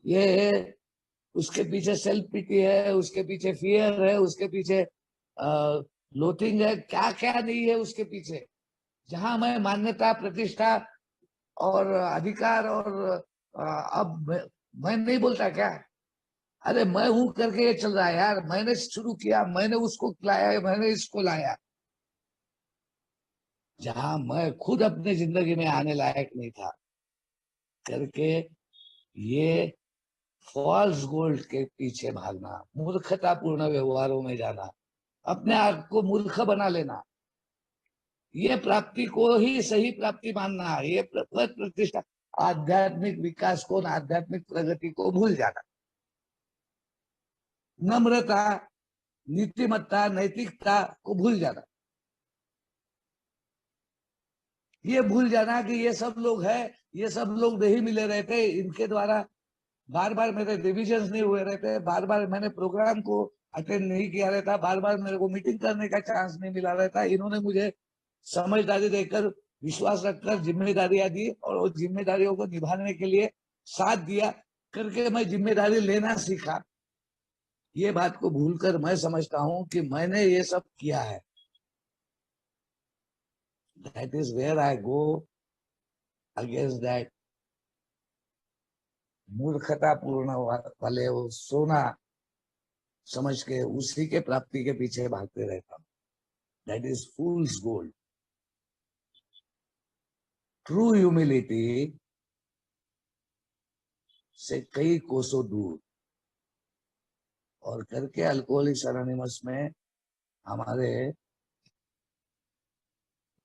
ये उसके पीछे सेल्फ पिटी है, उसके पीछे फियर है, उसके पीछे लोथिंग है, क्या क्या नहीं है उसके पीछे। जहां मैं मान्यता, प्रतिष्ठा और अधिकार और अब मैं नहीं बोलता क्या, अरे मैं हूं करके ये चल रहा है यार, मैंने शुरू किया, मैंने उसको लाया, मैंने इसको लाया। जहां मैं खुद अपने जिंदगी में आने लायक नहीं था करके ये फॉल्स गोल्ड के पीछे भागना, मूर्खतापूर्ण व्यवहारों में जाना, अपने आप को मूर्ख बना लेना, ये प्राप्ति को ही सही प्राप्ति मानना, ये पद प्रतिष्ठा, आध्यात्मिक विकास को, आध्यात्मिक प्रगति को भूल जाना, नम्रता, नीतिमत्ता, नैतिकता को भूल जाना, ये भूल जाना कि ये सब लोग हैं, ये सब लोग नहीं मिले रहते, इनके द्वारा बार बार मेरे रिविजन नहीं हुए रहते, बार बार मैंने प्रोग्राम को अटेंड नहीं किया रहता, बार बार मेरे को मीटिंग करने का चांस नहीं मिला रहता। इन्होंने मुझे समझदारी देकर, विश्वास रखकर जिम्मेदारियां दी, और उन जिम्मेदारियों को निभाने के लिए साथ दिया करके मैं जिम्मेदारी लेना सीखा। ये बात को भूलकर मैं समझता हूं कि मैंने ये सब किया है। That is where I go against that मूर्खतापूर्ण वाले वो सोना समझ के उसी के प्राप्ति के पीछे भागते रहता हूँ। That is fools gold. True humility से कई कोसों दूर। और करके अल्कोहलिक्स एनोनिमस में हमारे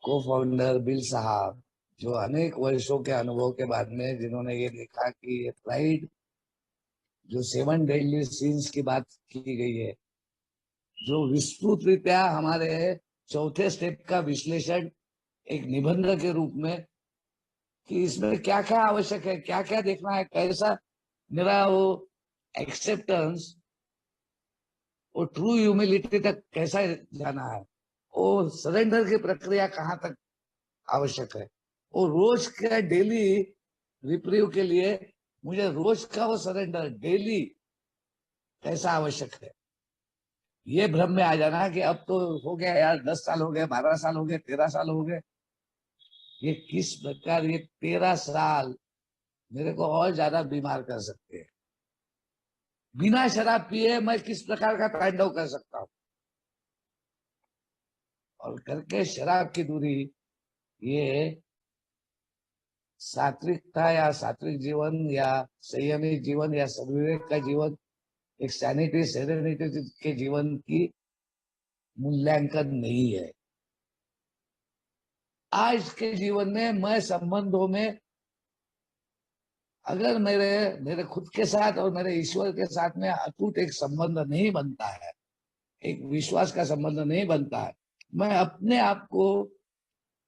को फाउंडर बिल साहब, जो अनेक वर्षों के अनुभव के बाद में जिन्होंने ये देखा कि ये प्राइड, जो 7 डेडली सीन्स की बात की गई है, जो विस्तृत रीत्या हमारे चौथे स्टेप का विश्लेषण एक निबंध के रूप में, कि इसमें क्या क्या आवश्यक है, क्या क्या देखना है, कैसा मेरा वो एक्सेप्टेंस, वो ट्रू ह्यूमिलिटी तक कैसा जाना है, वो सरेंडर की प्रक्रिया कहाँ तक आवश्यक है, वो रोज का डेली रिप्रीव के लिए मुझे रोज का वो सरेंडर डेली कैसा आवश्यक है, ये भ्रम में आ जाना कि अब तो हो गया यार, 10 साल हो गए, 12 साल हो गए, 13 साल हो गए। ये किस प्रकार ये 13 साल मेरे को और ज्यादा बीमार कर सकते हैं। बिना शराब पिए मैं किस प्रकार का तांडव कर सकता हूँ, और करके शराब की दूरी, ये सात्विकता या सात्विक जीवन या संयमी जीवन या सद्विवेक का जीवन, एक सैनिटी सेरेनिटी के जीवन की मूल्यांकन नहीं है। आज के जीवन में मैं संबंधों में, अगर मेरे मेरे खुद के साथ और मेरे ईश्वर के साथ में अटूट एक संबंध नहीं बनता है, एक विश्वास का संबंध नहीं बनता है, मैं अपने आप को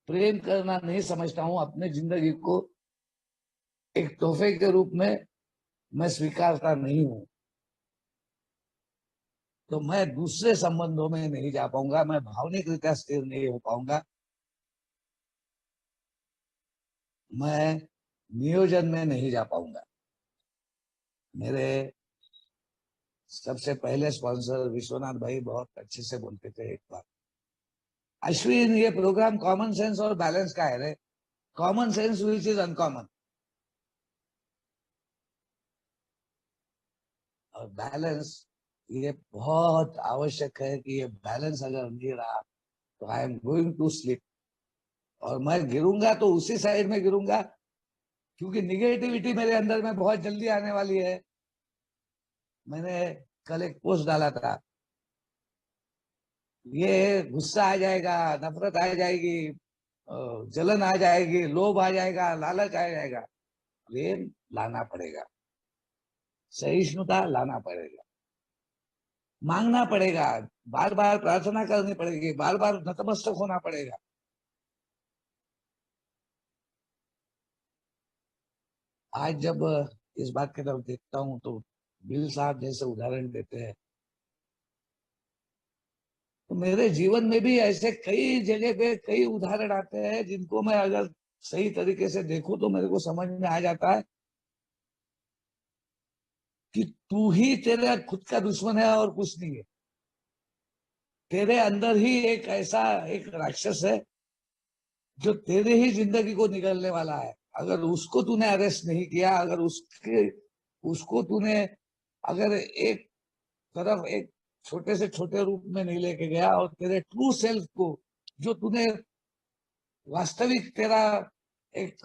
प्रेम करना नहीं समझता हूं, अपने जिंदगी को एक तोहफे के रूप में मैं स्वीकारता नहीं हूं, तो मैं दूसरे संबंधों में नहीं जा पाऊंगा, मैं भावनिक रीत्या स्थिर नहीं हो पाऊंगा, मैं नियोजन में नहीं जा पाऊंगा। मेरे सबसे पहले स्पॉन्सर विश्वनाथ भाई बहुत अच्छे से बोलते थे एक बार, अश्विन ये प्रोग्राम कॉमन सेंस और बैलेंस का है रे, common sense which is uncommon, और बैलेंस ये बहुत आवश्यक है कि ये बैलेंस अगर नहीं रहा तो I am going to slip, और मैं गिरूंगा तो उसी साइड में गिरूंगा, क्योंकि निगेटिविटी मेरे अंदर में बहुत जल्दी आने वाली है। मैंने कल एक पोस्ट डाला था, ये गुस्सा आ जाएगा, नफरत आ जाएगी, जलन आ जाएगी, लोभ आ जाएगा, लालच आ जाएगा, प्रेम लाना पड़ेगा, सहिष्णुता लाना पड़ेगा, मांगना पड़ेगा, बार बार प्रार्थना करनी पड़ेगी, बार बार नतमस्तक होना पड़ेगा। आज जब इस बात की तरफ देखता हूं तो बिल साहब जैसे उदाहरण देते हैं, तो मेरे जीवन में भी ऐसे कई जगह पे कई उदाहरण आते हैं जिनको मैं अगर सही तरीके से देखूं तो मेरे को समझ में आ जाता है कि तू ही तेरा खुद का दुश्मन है और कुछ नहीं है। तेरे अंदर ही एक ऐसा एक राक्षस है जो तेरे ही जिंदगी को निगलने वाला है। अगर उसको तूने अरेस्ट नहीं किया, अगर उसको तूने अगर एक तरफ एक छोटे से छोटे रूप में नहीं लेके गया, और तेरे ट्रू सेल्फ को, जो तूने वास्तविक तेरा एक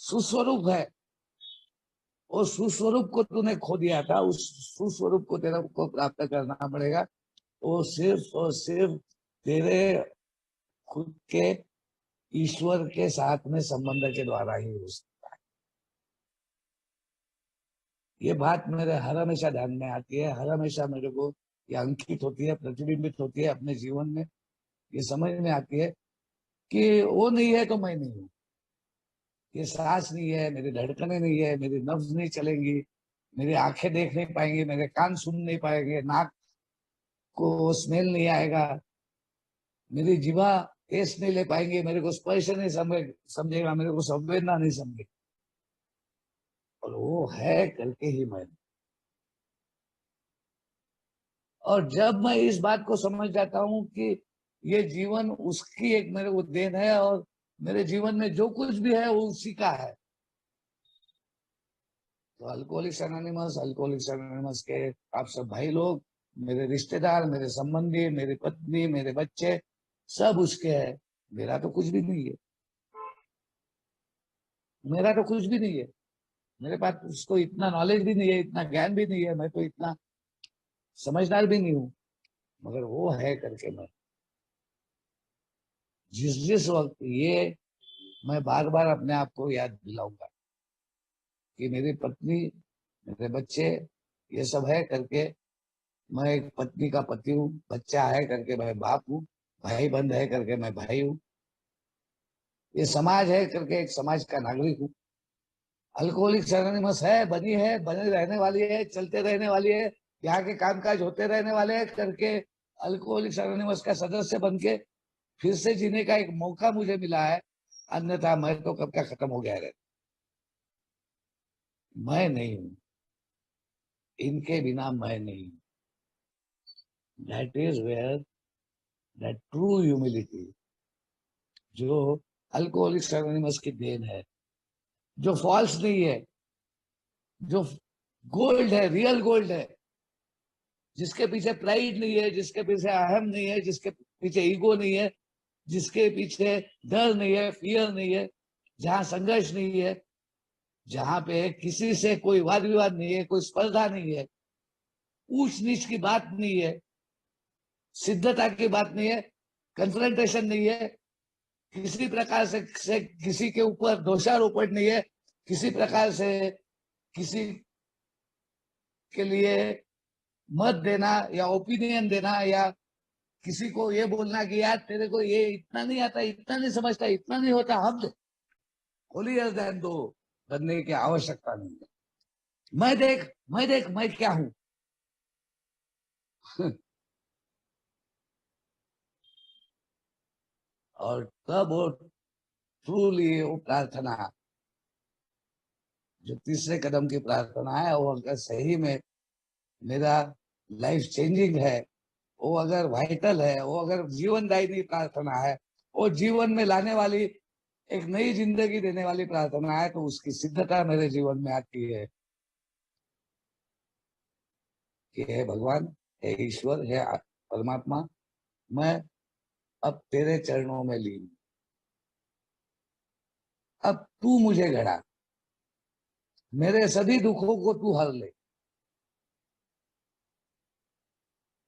सुस्वरूप है, उस सुस्वरूप को तूने खो दिया था, उस सुस्वरूप को तेरा को प्राप्त करना पड़ेगा। वो सिर्फ और सिर्फ तेरे खुद के ईश्वर के साथ में संबंध के द्वारा ही हो सकता है। ये बात मेरे हर हमेशा ध्यान में आती है, हर हमेशा मेरे को ये अंकित होती है, प्रतिबिंबित होती है अपने जीवन में। ये समझ में आती है कि वो नहीं है तो मैं नहीं हूँ, ये सांस नहीं है, मेरी धड़कनें नहीं है, मेरी नब्ज नहीं चलेंगी, मेरी आंखें देख नहीं पाएंगी, मेरे कान सुन नहीं पाएंगे, नाक को स्मेल नहीं आएगा, मेरी जीवा टेस्ट नहीं ले पाएंगे, मेरे को स्पर्श नहीं समझेगा, मेरे को संवेदना नहीं समझेगी, और वो है करके ही मैं। और जब मैं इस बात को समझ जाता हूँ कि ये जीवन उसकी एक मेरे को देन है, और मेरे जीवन में जो कुछ भी है वो उसी का है, तो अल्कोहलिक्स एनोनिमस के आप सब भाई लोग, मेरे रिश्तेदार, मेरे संबंधी, मेरी पत्नी, मेरे बच्चे, सब उसके हैं। मेरा तो कुछ भी नहीं है, मेरा तो कुछ भी नहीं है, मेरे पास उसको इतना नॉलेज भी नहीं है, इतना ज्ञान भी नहीं है, मैं तो इतना समझदार भी नहीं हूँ, मगर वो है करके मैं जिस जिस वक्त ये मैं बार बार अपने आप को याद दिलाऊंगा कि मेरी पत्नी, मेरे बच्चे, ये सब है करके मैं एक पत्नी का पति हूँ, बच्चा है करके मैं बाप हूँ, भाई बंद है करके मैं भाई हूँ, ये समाज है करके एक समाज का नागरिक हूँ। अल्कोहलिक्स एनोनिमस है, बनी है, बनी रहने वाली है, चलते रहने वाली है, यहाँ के कामकाज होते रहने वाले हैं करके अल्कोहलिक्स एनोनिमस का सदस्य बन के फिर से जीने का एक मौका मुझे मिला है, अन्यथा मैं तो कब का खत्म हो गया है। मैं नहीं हूँ, इनके बिना मैं नहीं हूँ। That is where that true humility, जो अल्कोहलिक्स एनोनिमस की देन है, जो फॉल्स नहीं है, जो गोल्ड है, रियल गोल्ड है, जिसके पीछे प्राइड नहीं है, जिसके पीछे अहम नहीं है, जिसके पीछे ईगो नहीं है, जिसके पीछे डर नहीं है, फियर नहीं है, जहां संघर्ष नहीं है, जहां पे किसी से कोई वाद विवाद नहीं है, कोई स्पर्धा नहीं है, ऊंच नीच की बात नहीं है, सिद्धता की बात नहीं है, कन्फ्रंटेशन नहीं है, किसी प्रकार से किसी के ऊपर दोषारोपण नहीं है, किसी प्रकार से किसी के लिए मत देना या ओपिनियन देना या किसी को ये बोलना कि यार तेरे को ये इतना नहीं आता, इतना नहीं समझता, इतना नहीं होता, हम होलियर देन दो बनने की आवश्यकता नहीं है। मैं देख मैं क्या हूं। और तब वो ट्रूली वो प्रार्थना, जो तीसरे कदम की प्रार्थना है, वो अगर सही में मेरा लाइफ चेंजिंग है, वो अगर वाइटल है, वो अगर जीवनदायिनी प्रार्थना है, वो जीवन में लाने वाली एक नई जिंदगी देने वाली प्रार्थना है, तो उसकी सिद्धता मेरे जीवन में आती है कि हे भगवान, हे ईश्वर, हे परमात्मा, मैं अब तेरे चरणों में लीन हूं। अब तू मुझे गढ़ा, मेरे सभी दुखों को तू हर ले,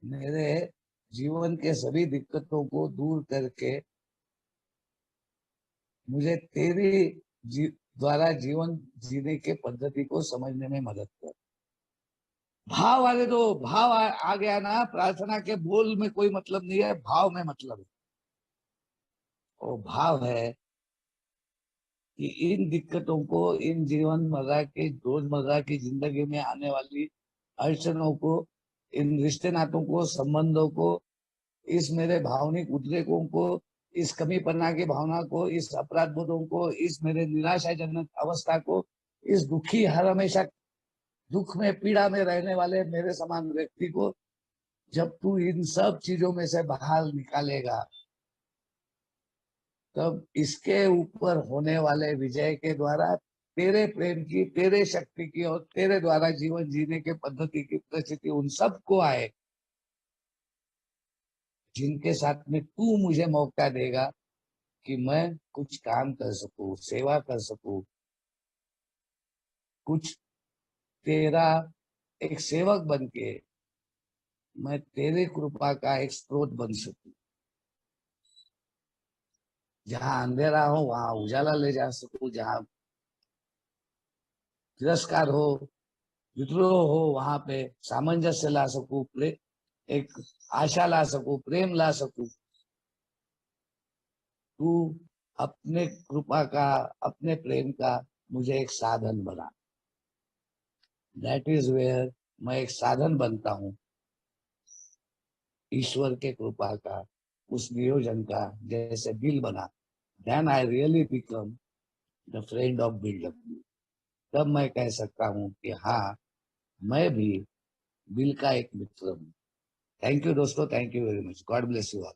मेरे जीवन के सभी दिक्कतों को दूर करके मुझे तेरी द्वारा जीवन जीने के पद्धति को समझने में मदद कर। भाव आगे दो, भाव आ गया ना, प्रार्थना के बोल में कोई मतलब नहीं है, भाव में मतलब है। वो भाव है कि इन दिक्कतों को, इन जीवन मर्रा के रोजमर्रा की जिंदगी में आने वाली अड़चनों को, इन रिश्ते नातों को, संबंधों को, इस मेरे भावनिक उद्रेकों को, इस कमीपना की भावना को, इस अपराध बोधों को, इस मेरे निराशाजनक अवस्था को, इस दुखी हर हमेशा दुख में पीड़ा में रहने वाले मेरे समान व्यक्ति को, जब तू इन सब चीजों में से बाहर निकालेगा, तब इसके ऊपर होने वाले विजय के द्वारा तेरे प्रेम की, तेरे शक्ति की और तेरे द्वारा जीवन जीने के पद्धति की परिस्थिति उन सबको आए, जिनके साथ में तू मुझे मौका देगा कि मैं कुछ काम कर सकूं, सेवा कर सकूं, कुछ तेरा एक सेवक बन के मैं तेरे कृपा का एक स्रोत बन सकूं। जहां अंधेरा हो वहां उजाला ले जा सकूं, जहां तिरस्कार हो, विद्रोह हो, वहां पे सामंजस्य ला सकूं, एक आशा ला सकूं, प्रेम ला सकूं। तू अपने कृपा का, अपने प्रेम का मुझे एक साधन बना। दैट इज वेयर मैं एक साधन बनता हूँ ईश्वर के कृपा का, उस नियोजन का, जैसे बिल बना। Then I really become the friend of buildup. तब मैं कह सकता हूँ कि हाँ, मैं भी बिल का एक मित्र हूँ। थैंक यू दोस्तों, thank you very much, God bless you all.